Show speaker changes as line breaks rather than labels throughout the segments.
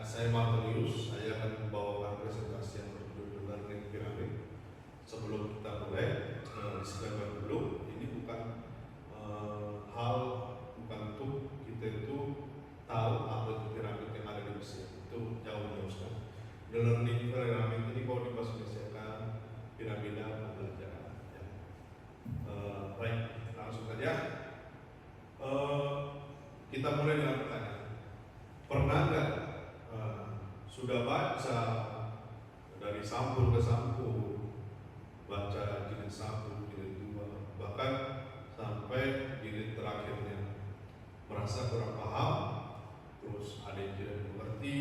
Saya Martinius, saya akan membawakan presentasi yang berjudul Learning Pyramid. Sebelum kita mulai, disclaimer dulu, ini bukan bukan untuk kita itu tahu apa itu piramid yang ada di Mesir. Itu jauh sekali. The Learning Pyramid ini kalau di bahasa Indonesia kan piramida pembelajaran. Ya. Baik, langsung saja. Kita mulai dengan pertanyaan. Pernah nggak sudah baca dari sampul ke sampul, baca jilid 1, jilid 2, bahkan sampai jilid terakhirnya, merasa kurang paham, terus ada yang tidak mengerti,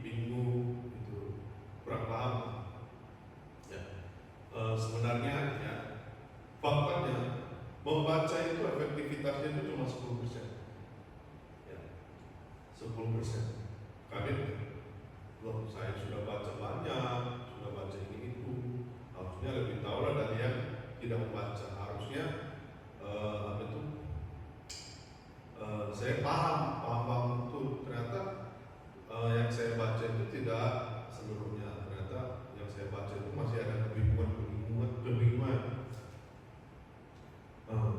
bingung, itu kurang paham. Ya. Sebenarnya ya, faktanya membaca itu efektivitasnya itu cuma 10%. Ya, 10%. Kaget ya? Loh, saya sudah baca banyak, sudah baca ini itu, harusnya lebih tahu lah dari yang tidak membaca. Harusnya saya paham itu. Ternyata yang saya baca itu tidak seluruhnya. Ternyata yang saya baca itu masih ada kebingungan.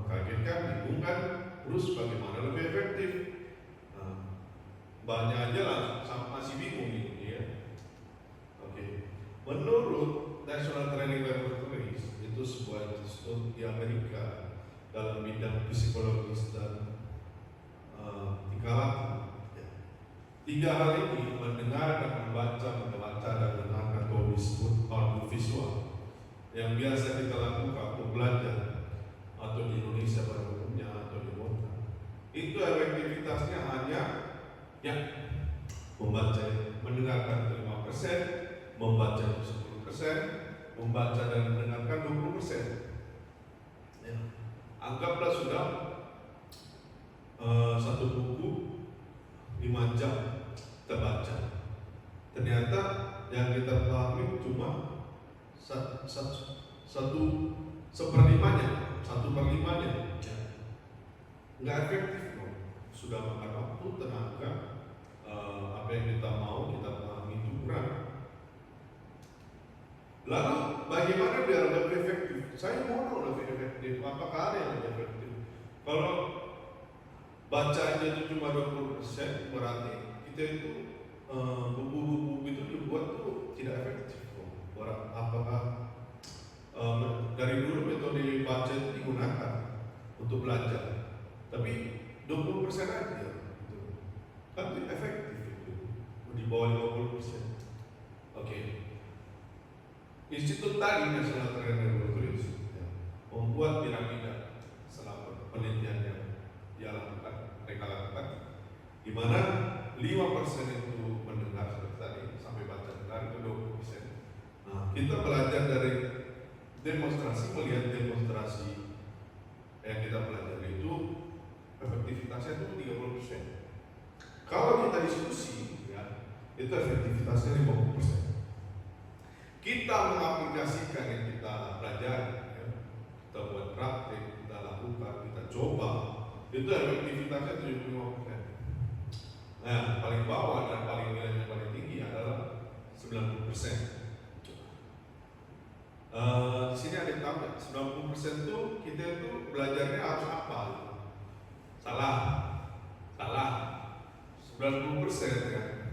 Kaget kan, bingung kan, terus bagaimana lebih efektif? Banyak aja lah, masih bingung ini ya. Oke. Menurut National Training Laboratories, itu sebuah institut di Amerika dalam bidang psikologis dan tingkah laku. 3 hal ini, mendengar dan membaca dan mendengarkan atau disebut audiovisual, yang biasa kita lakukan untuk belajar atau di Indonesia pada umumnya atau di kota, itu efektivitasnya hanya ya membaca, mendengarkan 5%, membaca 10%, membaca dan mendengarkan 20%. Ya. Anggaplah sudah satu buku 5 jam kita baca. Ternyata yang kita pahami cuma 1/5-nya. Ya. Nggak efektif kok. Sudah makan waktu, tenaga, apa yang kita mau kita pahami itu kurang. Lalu bagaimana biar lebih efektif? Saya mau lebih efektif. Apakah ada yang lebih efektif? Kalau bacanya itu cuma 20%, berarti kita itu buku-buku itu dibuat tuh tidak efektif. Apakah dari dulu metode baca itu digunakan untuk belajar, tapi 20% aja gitu. Kan itu efektif itu, di bawah 50%. Oke. Institut tadi National Training Laboratories membuat piramida selama penelitian yang mereka lakukan, di mana 5% itu mendengar seperti tadi sampai baca dengar itu 20%. Nah, kita belajar dari demonstrasi, melihat demonstrasi yang kita pelajari itu efektivitasnya itu 30%. Kalau kita diskusi, ya, itu efektivitasnya 50%. Kita mengaplikasikan yang kita pelajari, ya, kita buat praktik, kita lakukan, kita coba, itu efektivitasnya 75%. Nah, paling bawah dan paling nilainya paling tinggi adalah 90%. Di sini ada tambah 90% itu kita itu belajarnya harus apa? Salah. 90% ya.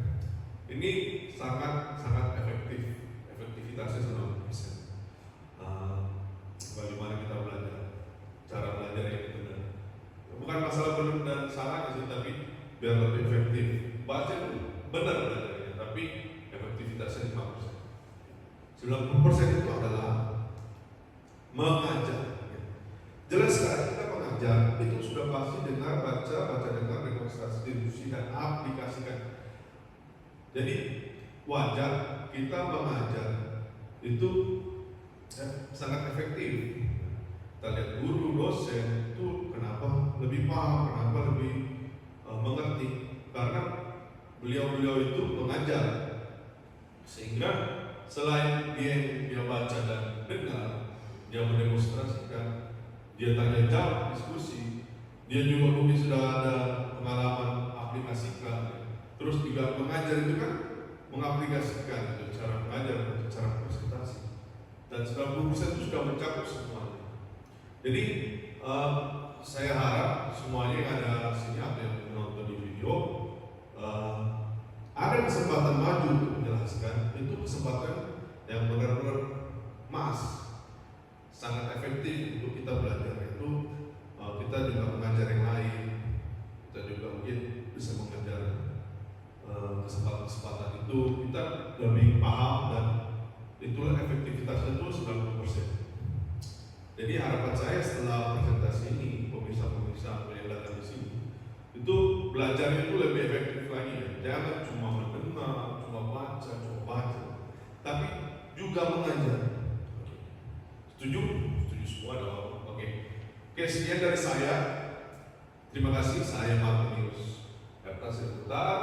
Ini sangat efektif. Efektivitasnya 90%. Bagaimana kita belajar? Cara belajar yang benar. Bukan masalah benar dan salah sih, tapi biar lebih efektif. Baca itu benar belajarnya, tapi efektivitasnya 5%. 90% itu adalah mengajar. Jelas sekali kita mengajar itu sudah pasti dengar, baca dengar, demonstrasi, diskusi dan aplikasikan. Jadi wajar kita mengajar itu sangat efektif. Kita lihat guru, dosen itu kenapa lebih paham, kenapa lebih mengerti, karena beliau itu mengajar, sehingga selain dia baca dan dengar, dia mendemonstrasikan, dia tanya jawab, diskusi, dia juga mungkin sudah ada pengalaman aplikasikan, Terus juga mengajar itu kan mengaplikasikan cara mengajar, cara presentasi, dan 90% itu sudah mencakup semuanya. Jadi saya harap semuanya yang ada sini atau yang menonton di video ada kesempatan maju untuk menjelaskan. Itu kesempatan yang benar-benar emas, sangat efektif untuk kita belajar. Itu kita juga mengajar yang lain, kita juga mungkin bisa mengajar kesempatan-kesempatan itu kita lebih paham, dan itulah efektivitasnya itu 90%. Jadi harapan saya setelah presentasi ini, pemirsa-pemirsa yang datang di sini, itu belajarnya itu lebih efektif lagi ya. Jangan cuma mendengar, cuma baca, tapi juga mengajar. Setuju? Setuju semua dong. Oke, sekian dari saya. Terima kasih. Saya Martinius Erta Sirputar,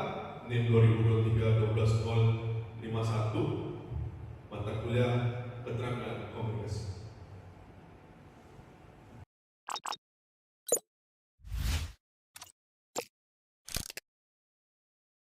NIM 2023 12 051, mata kuliah keterangan komunikasi.